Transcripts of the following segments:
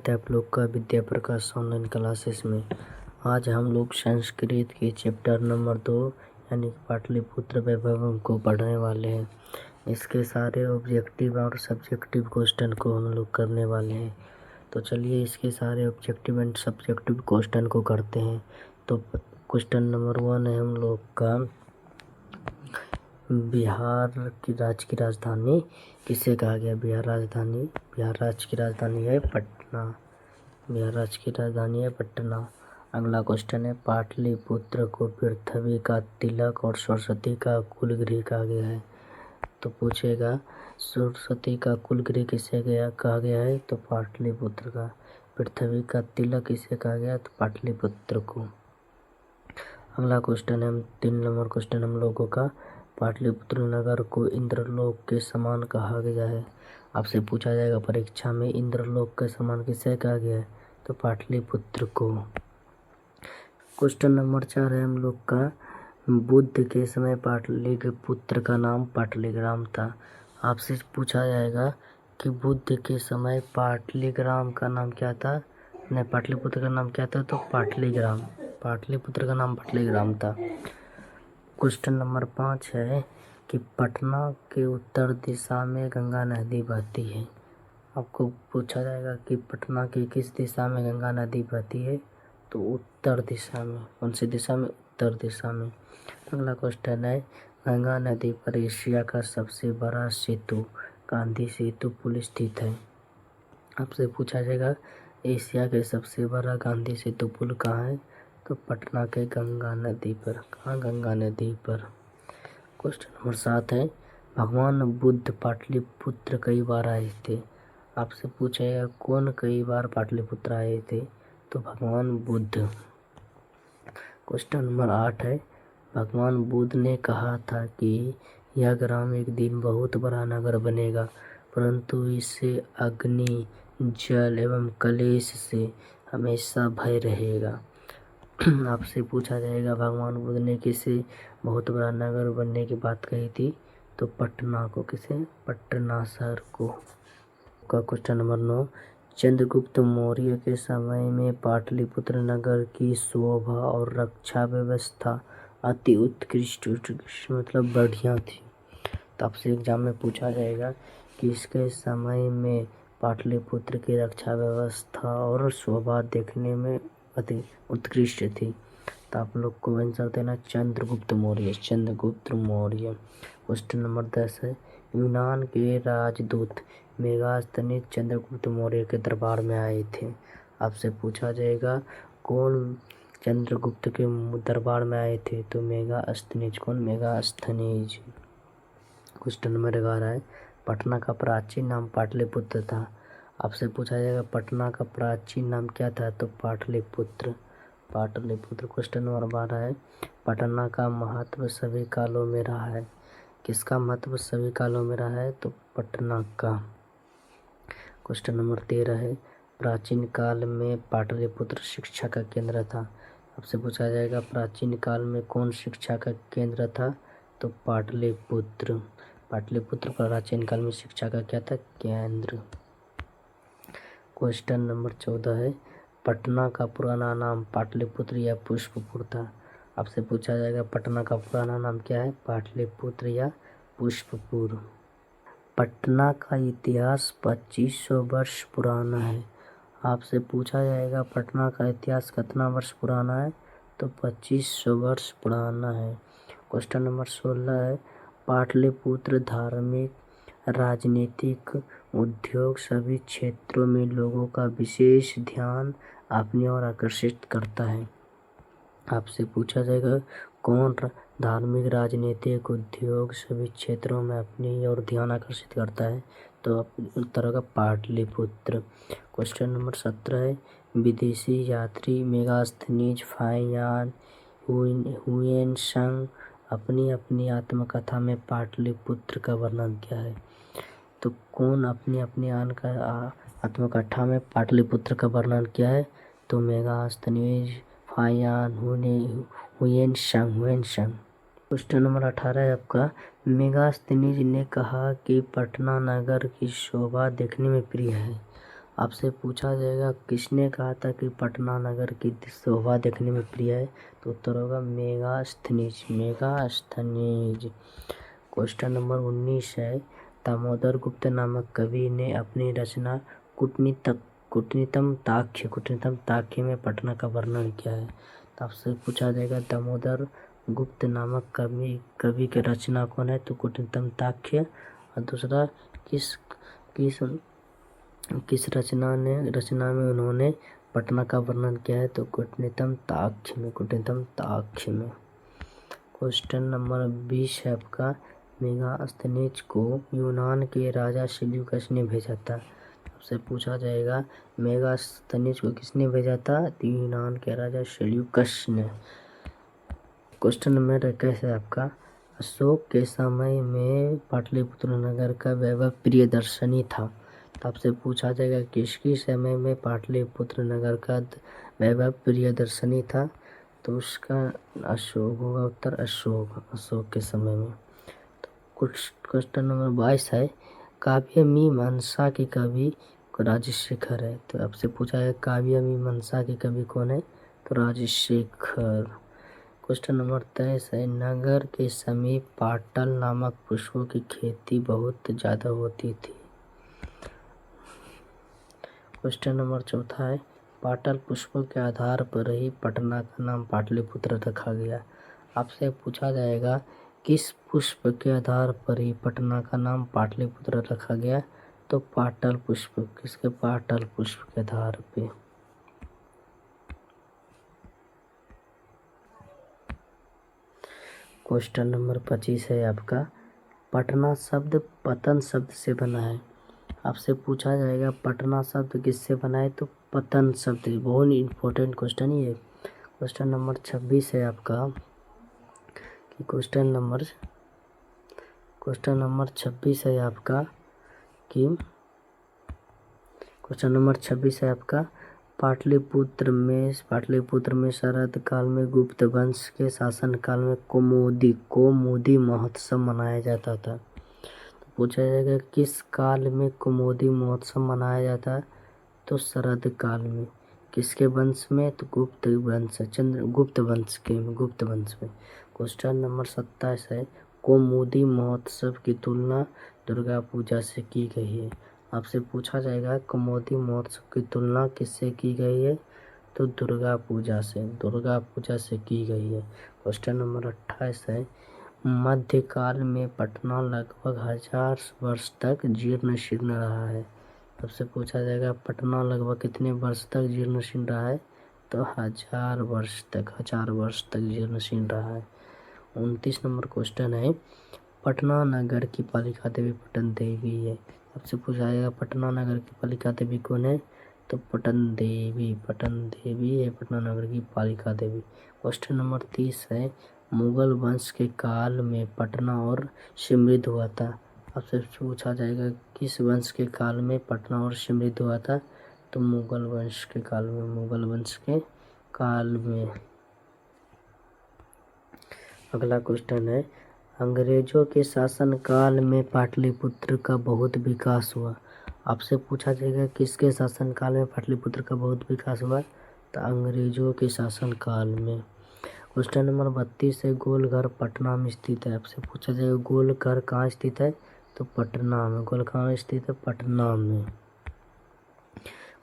स्वागत है आप लोग का विद्या प्रकाश ऑनलाइन क्लासेस में। आज हम लोग संस्कृत के चैप्टर नंबर 2 यानी पाटलिपुत्र वैभवम को पढ़ने वाले हैं। इसके सारे ऑब्जेक्टिव और सब्जेक्टिव क्वेश्चन को हम लोग करने वाले हैं। तो चलिए इसके सारे ऑब्जेक्टिव एंड सब्जेक्टिव क्वेश्चन को करते हैं। तो क्वेश्चन नंबर 1 है हम लोग का, बिहार की राज्य की राजधानी किसे कहा गया? बिहार राज्य की राजधानी है पटना। बिहार राज्य की राजधानी है पटना। अगला क्वेश्चन है, पाटलिपुत्र को पृथ्वी का तिलक और सरस्वती का कुलगृह कहा गया है। तो पूछेगा सरस्वती का कुलगृह किसे कहा गया है? तो पाटलिपुत्र का। पृथ्वी का तिलक किसे कहा गया? तो पाटलिपुत्र को। अगला क्वेश्चन है 3 नंबर क्वेश्चन हम लोगों का, पाटलिपुत्र नगर को इंद्रलोक के समान कहा गया है। आपसे पूछा जाएगा परीक्षा में, इंद्रलोक के समान किसे कहा गया है? तो पाटलिपुत्र को। क्वेश्चन नंबर 4 है हम लोग का, बुद्ध के समय पाटलिपुत्र का नाम पाटलीग्राम था। आपसे पूछा जाएगा कि बुद्ध के समय पाटलीग्राम का नाम क्या था? नहीं, पाटलिपुत्र का नाम क्या था? तो पाटलीग्राम। पाटलिपुत्र का नाम पाटलीग्राम था। क्वेश्चन नंबर 5 है कि पटना के उत्तर दिशा में गंगा नदी बहती है। आपको पूछा जाएगा कि पटना की किस दिशा में गंगा नदी बहती है? तो उत्तर दिशा में। कौन सी दिशा में? उत्तर दिशा में। अगला क्वेश्चन है, गंगा नदी पर एशिया का सबसे बड़ा सेतु गांधी सेतु पुल स्थित है। आपसे पूछा जाएगा एशिया के सबसे बड़ा गांधी सेतु पुल कहाँ है? तो पटना के गंगा नदी पर। कहाँ? गंगा नदी पर। क्वेश्चन नंबर 7 है, भगवान बुद्ध पाटलिपुत्र कई बार आए थे। आपसे पूछेगा कौन कई बार पाटलिपुत्र आए थे? तो भगवान बुद्ध। क्वेश्चन नंबर 8 है, भगवान बुद्ध ने कहा था कि यह ग्राम एक दिन बहुत बड़ा नगर बनेगा, परंतु इसे अग्नि, जल एवं कलेश से हमेशा भय रहेगा। आपसे पूछा जाएगा भगवान बुद्ध ने किसे बहुत बड़ा नगर बनने की बात कही थी? तो पटना को। किसे? पटना शहर को। का क्वेश्चन नंबर 9, चंद्रगुप्त मौर्य के समय में पाटलिपुत्र नगर की शोभा और रक्षा व्यवस्था अति उत्कृष्ट मतलब बढ़िया थी। तो आपसे एग्जाम में पूछा जाएगा कि इसके समय में पाटलिपुत्र की रक्षा व्यवस्था और शोभा देखने में अति उत्कृष्ट थी। तो आप लोग को आंसर देना चंद्रगुप्त मौर्य। चंद्रगुप्त मौर्य। क्वेश्चन नंबर 10 है, यूनान के राजदूत मेगास्थनीज चंद्रगुप्त मौर्य के दरबार में आए थे। आपसे पूछा जाएगा कौन चंद्रगुप्त के दरबार में आए थे? तो मेगास्थनीज। कौन? मेगास्थनीज। क्वेश्चन नंबर 11 है, पटना का प्राचीन नाम पाटलिपुत्र था। आपसे पूछा जाएगा पटना का प्राचीन नाम क्या था? तो पाटलिपुत्र। पाटलिपुत्र। क्वेश्चन नंबर 12 है, पटना का महत्व सभी कालों में रहा है। किसका महत्व सभी कालों में रहा है? तो पटना का। क्वेश्चन नंबर 13 है, प्राचीन काल में पाटलिपुत्र शिक्षा का केंद्र था। आपसे पूछा जाएगा प्राचीन काल में कौन शिक्षा का केंद्र था? तो पाटलिपुत्र। पाटलिपुत्र प्राचीन काल में शिक्षा का क्या था? केंद्र। क्वेश्चन नंबर 14 है, पटना का पुराना नाम पाटलिपुत्र या पुष्पपुर था। आपसे पूछा जाएगा पटना का पुराना नाम क्या है? पाटलिपुत्र या पुष्पपुर। पटना का इतिहास 2500 वर्ष पुराना है। आपसे पूछा जाएगा पटना का इतिहास कितना वर्ष पुराना है? तो 2500 वर्ष पुराना है। क्वेश्चन नंबर 16 है, पाटलिपुत्र धार्मिक, राजनीतिक, उद्योग सभी क्षेत्रों में लोगों का विशेष ध्यान अपनी ओर आकर्षित करता है। आपसे पूछा जाएगा कौन धार्मिक, राजनीतिक, उद्योग सभी क्षेत्रों में अपनी ओर ध्यान आकर्षित करता है? तो उत्तर होगा पाटलिपुत्र। क्वेश्चन नंबर 17 है, विदेशी यात्री मेगास्थनीज फाहियान हुएनसांग अपनी अपनी आत्मकथा में पाटलिपुत्र का वर्णन क्या है? तो कौन अपनी अपनी आत्मकथा में पाटलिपुत्र का वर्णन किया है? तो Megasthenes Fahien Hiuen Tsang. Question number 18 है आपका, मेगास्थनीज ने कहा कि पटना नगर की शोभा देखने में प्रिय है। आपसे पूछा जाएगा किसने कहा था कि पटना नगर की शोभा देखने में प्रिय है, तो उत्तर होगा मेगास्थनीज। मेगास्थनीज। क्वेश्चन नंबर 19 है, दामोदर गुप्त नामक कवि ने अपनी रचना कुटनीतम ताक्य में पटना का वर्णन किया है। तो आपसे पूछा जाएगा दामोदर गुप्त नामक कवि की रचना कौन है, तो कुटनीतम ताक्य। और दूसरा किस किस किस रचना में उन्होंने पटना का वर्णन किया है, तो कुटनीतम ताक्य में। क्वेश्चन नंबर 20 है आपका, मेगास्थनीज को यूनान के राजा सेल्यूकस ने भेजा था। आपसे पूछा जाएगा मेगास्थनीज को किसने भेजा था, तो यूनान के राजा सेल्यूकस ने। क्वेश्चन नंबर 21 है आपका, अशोक के समय में पाटलिपुत्र नगर का वैभव प्रियदर्शनी था। तो आपसे पूछा जाएगा किसके समय में पाटलिपुत्र नगर का वैभव प्रियदर्शनी था, तो उसका अशोक होगा उत्तर, अशोक के समय में। तो क्वेश्चन नंबर 22 है, काव्य मीमांसा के कवि राजशेखर है। तो आपसे पूछा है काव्य मीमांसा के कवि कौन है, तो राजशेखर। क्वेश्चन नंबर 23 है, नगर के समीप पाटल नामक पुष्पों की खेती बहुत ज़्यादा होती थी। क्वेश्चन नंबर 4 है, पाटल पुष्पों के आधार पर ही पटना का नाम पाटलिपुत्र रखा गया। आपसे पूछा जाएगा किस पुष्प के आधार पर ही पटना का नाम पाटलिपुत्र रखा गया, तो पाटल पुष्प। किसके, पाटल पुष्प के आधार पे। क्वेश्चन नंबर 25 है आपका, पटना शब्द पतन शब्द से बना है। आपसे पूछा जाएगा पटना शब्द किससे बना है, तो पतन शब्द। बहुत इम्पोर्टेंट क्वेश्चन ही है। क्वेश्चन नंबर 26 है आपका कि क्वेश्चन नंबर 26 है आपका कि क्वेश्चन नंबर 26 है आपका, पाटलिपुत्र में शरद काल में गुप्त वंश के शासन काल में कौमुदी महोत्सव मनाया जाता था। तो पूछा जाएगा किस काल में कौमुदी महोत्सव मनाया जाता है, तो शरद काल में। किसके वंश में, तो गुप्त वंश में। क्वेश्चन नंबर 27 है, कौमुदी महोत्सव की तुलना दुर्गा पूजा से की गई है। आपसे पूछा जाएगा कौमुदी महोत्सव की तुलना किससे की गई है, तो दुर्गा पूजा से की गई है। क्वेश्चन नंबर 28 है, मध्यकाल में पटना लगभग 1000 वर्ष तक जीर्ण शीर्ण रहा है। आपसे पूछा जाएगा पटना लगभग कितने वर्ष तक जीर्ण शीर्ण रहा है, तो 1000 वर्ष तक जीर्ण शीर्ण रहा है। 29 नंबर क्वेश्चन है, पटना नगर की पालिका देवी पटन देवी है। आपसे पूछा जाएगा पटना नगर की पालिका देवी कौन है, तो पटन देवी है पटना नगर की पालिका देवी। क्वेश्चन नंबर 30 है, मुगल वंश के काल में पटना और समृद्ध हुआ था। आपसे पूछा जाएगा किस वंश के काल में पटना और समृद्ध हुआ था, तो मुगल वंश के काल में। अगला क्वेश्चन है, अंग्रेजों के शासनकाल में पाटलिपुत्र का बहुत विकास हुआ। आपसे पूछा जाएगा किसके शासनकाल में पाटलिपुत्र का बहुत विकास हुआ, तो अंग्रेजों के शासनकाल में। क्वेश्चन नंबर 32 है, गोलघर पटना में स्थित है। आपसे पूछा जाएगा गोलघर कहाँ स्थित है, तो पटना में। गोलघर कहाँ स्थित है, पटना में।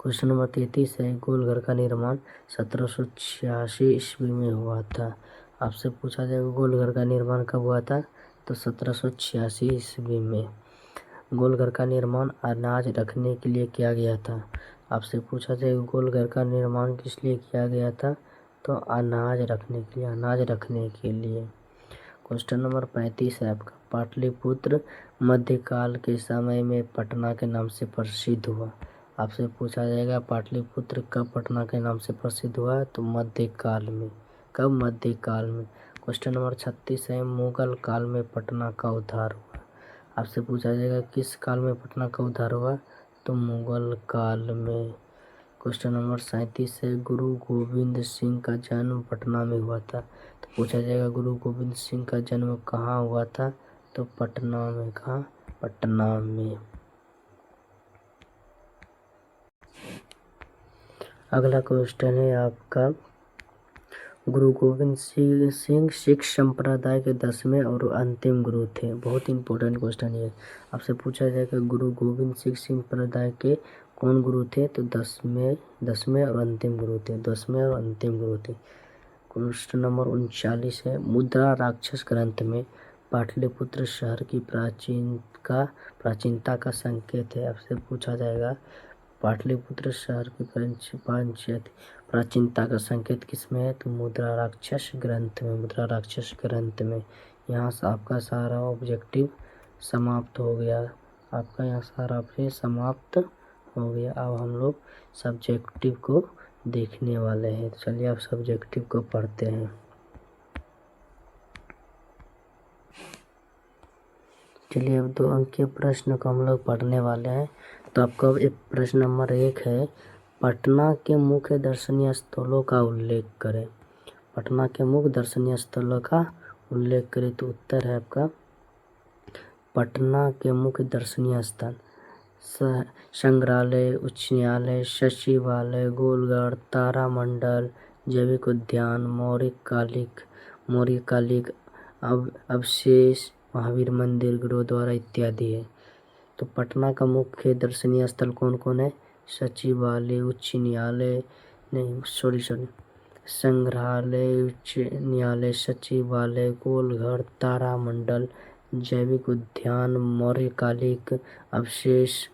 क्वेश्चन नंबर 33 है, गोलघर का निर्माण 1786 ईस्वी में हुआ था। आपसे पूछा जाएगा गोलघर का निर्माण कब हुआ था, तो 1786 ईस्वी में। गोलघर का निर्माण अनाज रखने के लिए किया गया था। आपसे पूछा जाएगा गोलघर का निर्माण किस लिए किया गया था, तो अनाज रखने के लिए। क्वेश्चन नंबर 35 है आपका, पाटलिपुत्र मध्यकाल के समय में पटना के नाम से प्रसिद्ध हुआ। आपसे पूछा जाएगा पाटलिपुत्र कब पटना के नाम से प्रसिद्ध हुआ, तो मध्यकाल में। कब, मध्यकाल में। क्वेश्चन नंबर 36 है, मुगल काल में पटना का उद्धार हुआ। आपसे पूछा जाएगा किस काल में पटना का उद्धार हुआ, तो मुगल काल में। क्वेश्चन नंबर 37 है, गुरु गोविंद सिंह का जन्म पटना में हुआ था। तो पूछा जाएगा गुरु गोविंद सिंह का जन्म कहाँ हुआ था, तो पटना में। कहाँ, पटना में। अगला क्वेश्चन है आपका, गुरु गोविंद सिंह सिख संप्रदाय के 10वें और अंतिम गुरु थे। बहुत इंपॉर्टेंट क्वेश्चन ये आपसे पूछा जाएगा, गुरु गोविंद सिंह संप्रदाय के कौन गुरु थे? तो 10वें और अंतिम गुरु थे, 10वें और अंतिम गुरु थे। क्वेश्चन नंबर 39 है, मुद्रा राक्षस ग्रंथ में पाटलिपुत्र शहर की प्राचीनता का संकेत है। आपसे पूछा जाएगा, पाटलिपुत्र शहर की प्राचीनता का संकेत किसमें है? तो मुद्रा राक्षस ग्रंथ में, मुद्रा राक्षस ग्रंथ में। यहाँ से आपका सारा ऑब्जेक्टिव समाप्त हो गया, आपका यहाँ सारा ऑब्जेक्टिव समाप्त हो गया। अब हम लोग सब्जेक्टिव को देखने वाले हैं। चलिए आप सब्जेक्टिव को पढ़ते हैं। चलिए अब 2 अंक के प्रश्न को हम लोग पढ़ने वाले हैं। तो आपका एक प्रश्न नंबर 1 है, पटना के मुख्य दर्शनीय स्थलों का उल्लेख करें। पटना के मुख्य दर्शनीय स्थलों का उल्लेख करें। तो उत्तर है आपका, पटना के मुख्य दर्शनीय स्थल संग्रहालय, उच्च न्यायालय, सचिवालय, गोलघर, तारामंडल, जैविक उद्यान, मौर्य कालिक अवशेष, महावीर मंदिर, गुरुद्वारा इत्यादि है। तो पटना का मुख्य दर्शनीय स्थल कौन कौन है? सचिवालय, उच्च न्यायालय, संग्रहालय, उच्च न्यायालय, सचिवालय, गोलघर, तारामंडल, जैविक उद्यान, मौर्य कालिक अवशेष,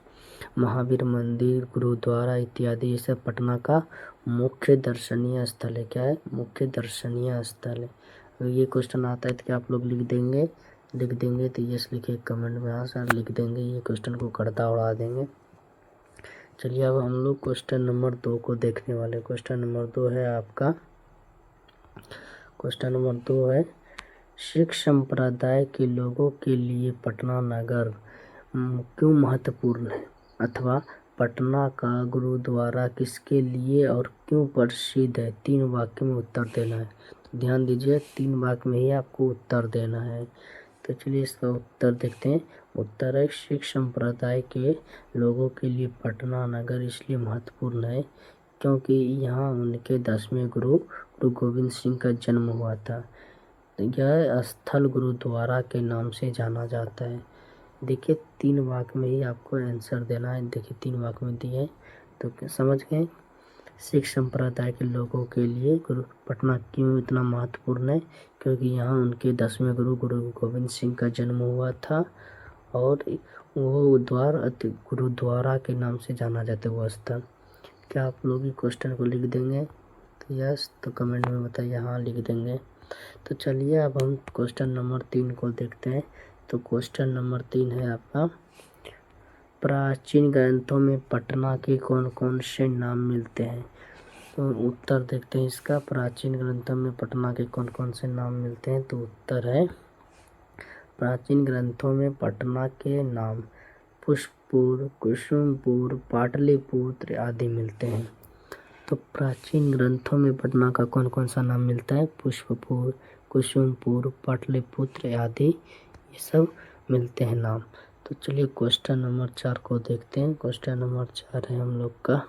महावीर मंदिर, गुरुद्वारा इत्यादि। ये सब पटना का मुख्य दर्शनीय स्थल है। क्या है? मुख्य दर्शनीय स्थल है। अगर ये क्वेश्चन आता है तो क्या आप लोग लिख देंगे? तो यस लिखे कमेंट में, हाँ सर लिख देंगे। ये क्वेश्चन को करता उड़ा देंगे। चलिए अब हम लोग क्वेश्चन नंबर 2 को देखने वाले। क्वेश्चन नंबर 2 है आपका, क्वेश्चन नंबर 2 है, सिख संप्रदाय के लोगों के लिए पटना नगर क्यों महत्वपूर्ण है? अथवा पटना का गुरुद्वारा किसके लिए और क्यों प्रसिद्ध है? 3 वाक्य में उत्तर देना है। तो ध्यान दीजिए, 3 वाक्य में ही आपको उत्तर देना है। तो चलिए इसका उत्तर देखते हैं। उत्तर है, सिख संप्रदाय के लोगों के लिए पटना नगर इसलिए महत्वपूर्ण है क्योंकि यहाँ उनके 10वें गुरु गोविंद सिंह का जन्म हुआ था। यह स्थल गुरुद्वारा के नाम से जाना जाता है। देखिए 3 वाक्य में ही आपको आंसर देना है। देखिए 3 वाक्य में दिए, तो समझ गए। सिख संप्रदाय के लोगों के लिए पटना क्यों इतना महत्वपूर्ण है? क्योंकि यहाँ उनके 10वें गुरु गोविंद सिंह का जन्म हुआ था और वो गुरुद्वारा के नाम से जाना जाता है वो स्थल। क्या आप लोग भी क्वेश्चन को लिख देंगे? तो यस, तो कमेंट में बताइए हाँ लिख देंगे। तो चलिए अब हम क्वेश्चन नंबर 3 को देखते हैं। तो क्वेश्चन नंबर 3 है आपका, प्राचीन ग्रंथों में पटना के कौन कौन से नाम मिलते हैं? तो उत्तर देखते हैं इसका, प्राचीन ग्रंथों में पटना के कौन कौन से नाम मिलते हैं। तो उत्तर है, प्राचीन ग्रंथों में पटना के नाम पुष्पपुर, कुसुमपुर, पाटलिपुत्र आदि मिलते हैं। तो प्राचीन ग्रंथों में पटना का कौन कौन सा नाम मिलता है? पुष्पपुर, कुसुमपुर, पाटलिपुत्र आदि ये सब मिलते हैं नाम। तो चलिए क्वेश्चन नंबर 4 को देखते हैं। क्वेश्चन नंबर 4 है हम लोग का,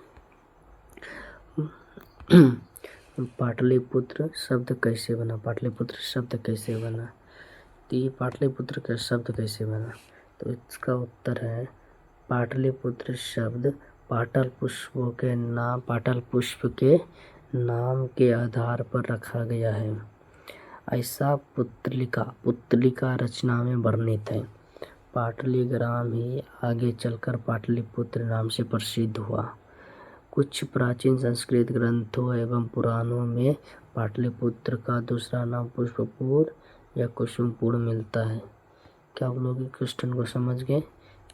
पाटलिपुत्र शब्द कैसे बना? पाटलिपुत्र शब्द कैसे बना? तो ये पाटलिपुत्र का शब्द कैसे बना? तो इसका उत्तर है, पाटलिपुत्र शब्द पाटल पुष्प के नाम के आधार पर रखा गया है। ऐसा पुतलिका रचना में वर्णित है। पाटलीग्राम ही आगे चलकर पाटलिपुत्र नाम से प्रसिद्ध हुआ। कुछ प्राचीन संस्कृत ग्रंथों एवं पुराणों में पाटलिपुत्र का दूसरा नाम पुष्पपुर या कुसुमपुर मिलता है। क्या आप लोग क्वेश्चन को समझ गए?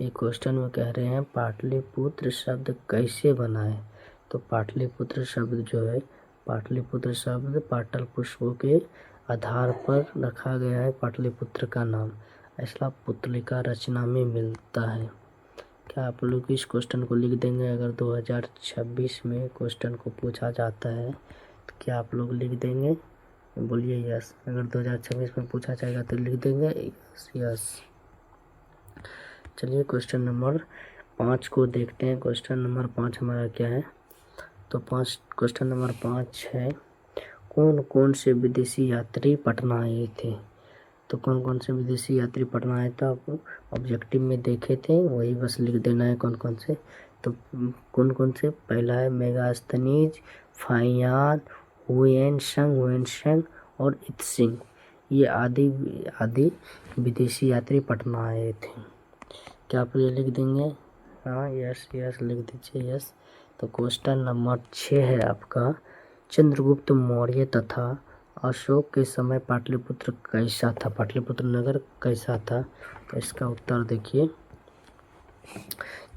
ये क्वेश्चन में कह रहे हैं पाटलिपुत्र शब्द कैसे बना है। तो पाटलिपुत्र शब्द जो है, पाटलिपुत्र शब्द पाटल पुष्पों के आधार पर रखा गया है पाटलिपुत्र का नाम। ऐसा पुतलिका रचना में मिलता है। क्या आप लोग इस क्वेश्चन को लिख देंगे? अगर 2026 में क्वेश्चन को पूछा जाता है तो क्या आप लोग लिख देंगे? बोलिए यस। अगर 2026 में पूछा जाएगा तो लिख देंगे यस। चलिए क्वेश्चन नंबर 5 को देखते हैं। क्वेश्चन नंबर 5 हमारा क्या है, तो क्वेश्चन नंबर 5 है, कौन कौन से विदेशी यात्री पटना आए थे। तो कौन कौन से विदेशी यात्री पटना आए थे, आप ऑब्जेक्टिव में देखे थे, वही बस लिख देना है कौन कौन से। तो कौन कौन से, पहला है मेगास्थनीज, फाहियान, हुएनसंग और इत्सिंग। ये आदि विदेशी यात्री पटना आए थे। क्या आप ये लिख देंगे? हाँ, यस लिख दीजिए, यस। तो क्वेश्चन नंबर 6 है आपका, चंद्रगुप्त मौर्य तथा अशोक के समय पाटलिपुत्र कैसा था, पाटलिपुत्र नगर कैसा था। तो इसका उत्तर देखिए,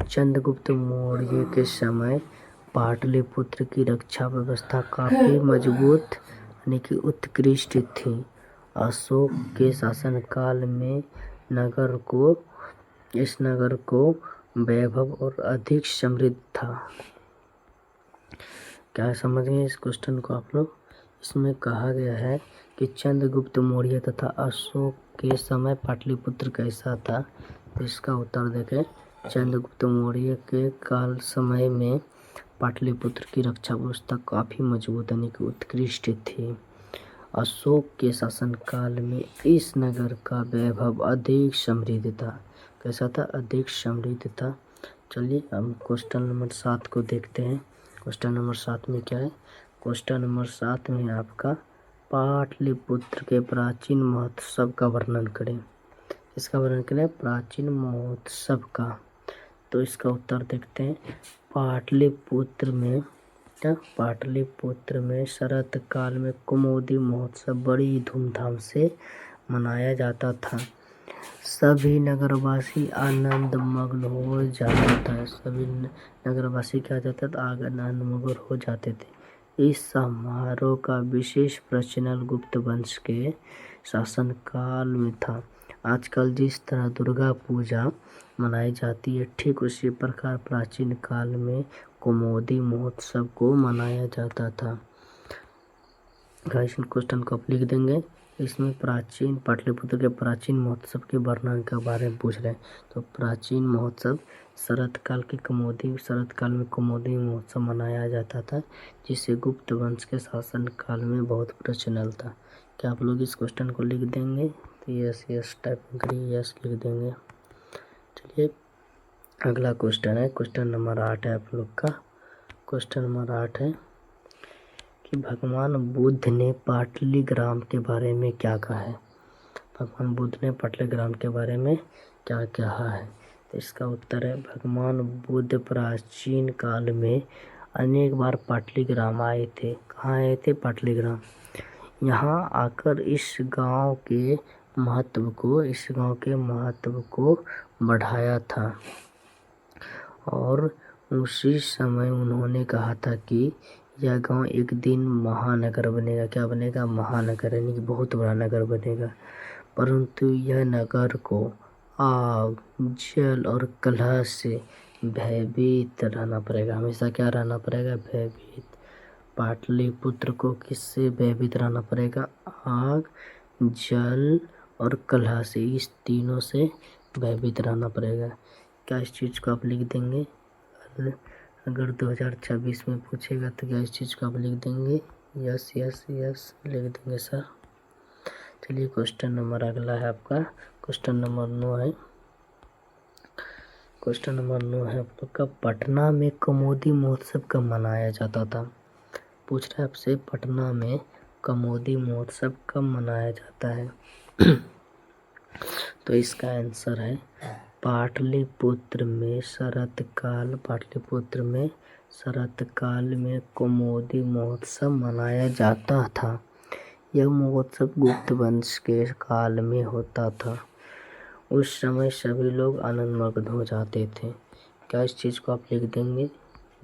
चंद्रगुप्त मौर्य के समय पाटलिपुत्र की रक्षा व्यवस्था काफी मजबूत यानी कि उत्कृष्ट थी। अशोक के शासनकाल में इस नगर को वैभव और अधिक समृद्ध था। क्या समझ गए इस क्वेश्चन को आप लोग? इसमें कहा गया है कि चंद्रगुप्त मौर्य तथा अशोक के समय पाटलिपुत्र कैसा था। तो इसका उत्तर देखें, चंद्रगुप्त मौर्य के काल समय में पाटलिपुत्र की रक्षा व्यवस्था काफ़ी मजबूत यानी कि उत्कृष्ट थी। अशोक के शासनकाल में इस नगर का वैभव अधिक समृद्ध था। कैसा था? अधिक समृद्ध था। चलिए हम क्वेश्चन नंबर 7 को देखते हैं। क्वेश्चन नंबर 7 में क्या है? क्वेश्चन नंबर 7 में आपका पाटलिपुत्र के प्राचीन महोत्सव का वर्णन करें। इसका वर्णन करें, प्राचीन महोत्सव का। तो इसका उत्तर देखते हैं, पाटलिपुत्र में शरत काल में कुमुदी महोत्सव बड़ी धूमधाम से मनाया जाता था। सभी नगरवासी आनंद मग्न हो जाता था। सभी नगरवासी क्या जाता था? आनंद मग्न हो जाते थे। इस समारोह का विशेष प्रचलन गुप्त वंश के शासनकाल में था। आजकल जिस तरह दुर्गा पूजा मनाई जाती है, ठीक उसी प्रकार प्राचीन काल में कुमुदी महोत्सव को मनाया जाता था। गाइस, क्वेश्चन को आप लिख देंगे। इसमें प्राचीन पाटलिपुत्र के प्राचीन महोत्सव के वर्णन के बारे में पूछ रहे हैं। तो प्राचीन महोत्सव शरत काल में कुमुदी महोत्सव मनाया जाता था, जिसे गुप्त वंश के शासन काल में बहुत प्रचलन था। क्या आप लोग इस क्वेश्चन को लिख देंगे? तो यस टाइपिंग करिए, यस लिख देंगे। चलिए अगला क्वेश्चन है, क्वेश्चन नंबर 8 है आप लोग का। क्वेश्चन नंबर 8 है कि भगवान बुद्ध ने पाटलिग्राम के बारे में क्या कहा है। भगवान बुद्ध ने पाटलिग्राम के बारे में क्या कहा है। तो इसका उत्तर है, भगवान बुद्ध प्राचीन काल में अनेक बार पाटलिग्राम आए थे। कहाँ आए थे? पाटलिग्राम। यहाँ आकर इस गांव के महत्व को बढ़ाया था और उसी समय उन्होंने कहा था कि यह गांव एक दिन महानगर बनेगा। क्या बनेगा? महानगर, यानी कि बहुत बड़ा नगर बनेगा। परंतु यह नगर को आग, जल और कलह से भयभीत रहना पड़ेगा। हमेशा क्या रहना पड़ेगा? भयभीत। पाटलिपुत्र को किससे भयभीत रहना पड़ेगा? आग, जल और कलह से, इस तीनों से भयभीत रहना पड़ेगा। क्या इस चीज़ को आप लिख देंगे? अगर 2026 में पूछेगा तो क्या इस चीज़ को आप लिख देंगे? यस लिख देंगे सर। चलिए क्वेश्चन नंबर अगला है आपका, क्वेश्चन नंबर 9 है। क्वेश्चन नंबर 9 है आप लोग का, पटना में कुमुदी महोत्सव कब मनाया जाता था। पूछ रहे हैं आपसे, पटना में कुमुदी महोत्सव कब मनाया जाता है। तो इसका आंसर है, पाटलिपुत्र में शरत काल में कुमुदी महोत्सव मनाया जाता था। यह महोत्सव गुप्त वंश के काल में होता था। उस समय सभी लोग आनंदमग्न हो जाते थे। क्या इस चीज़ को आप लिख देंगे?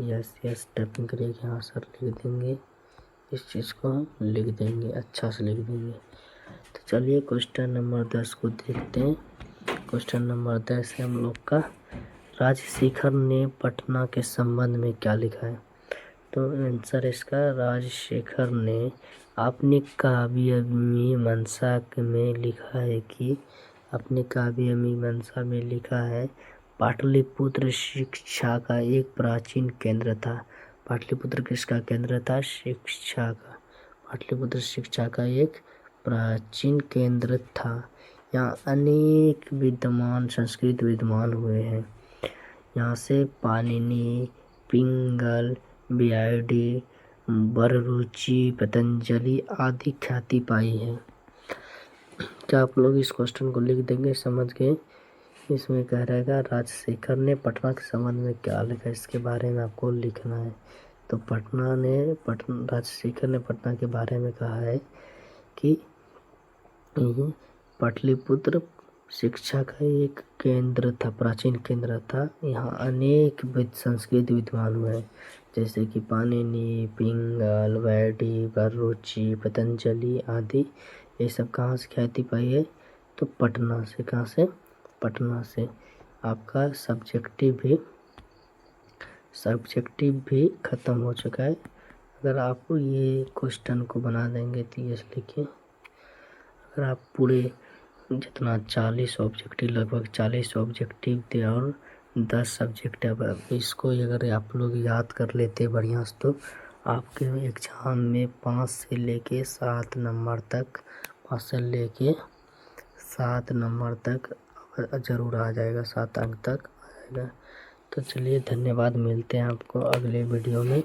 यस टाइपिंग करिए। हाँ सर लिख देंगे, इस चीज़ को लिख देंगे, अच्छा से लिख देंगे। तो चलिए क्वेश्चन नंबर 10 को देखते हैं। क्वेश्चन नंबर 10 है हम लोग का, राजशेखर ने पटना के संबंध में क्या लिखा है। तो आंसर इसका, राजशेखर ने अपनी काव्य मीमांसा में लिखा है पाटलिपुत्र शिक्षा का एक प्राचीन केंद्र था। पाटलिपुत्र किसका केंद्र था? शिक्षा का। पाटलिपुत्र शिक्षा का एक प्राचीन केंद्र था। यहाँ अनेक विद्वान, संस्कृत विद्वान हुए हैं। यहाँ से पाणिनि, पिंगल, बीआईडी, बररुचि, पतंजलि आदि ख्याति पाई है। क्या आप लोग इस क्वेश्चन को लिख देंगे? समझ गए? इसमें कह रहेगा राजशेखर ने पटना के संबंध में क्या लिखा, इसके बारे में आपको लिखना है। तो राजशेखर ने पटना के बारे में कहा है कि ये पाटलिपुत्र शिक्षा का एक केंद्र था, प्राचीन केंद्र था। यहाँ अनेक संस्कृत विद्वान हुए, जैसे कि पाणिनि, पिंगल, वैडी, बररुचि, पतंजलि आदि। ये सब कहाँ से ख्याति पाई है? तो पटना से। कहाँ से? पटना से। आपका सब्जेक्टिव भी ख़त्म हो चुका है। अगर आप ये क्वेश्चन को बना देंगे तो ये लिखिए, अगर आप पूरे जितना 40 ऑब्जेक्टिव, लगभग 40 ऑब्जेक्टिव थे और 10 सब्जेक्ट, अब इसको अगर आप लोग याद कर लेते बढ़िया से तो आपके एग्ज़ाम में 5 से लेके 7 नंबर तक, 5 से लेके 7 नंबर तक ज़रूर आ जाएगा, 7 अंक तक आएगा। तो चलिए धन्यवाद, मिलते हैं आपको अगले वीडियो में।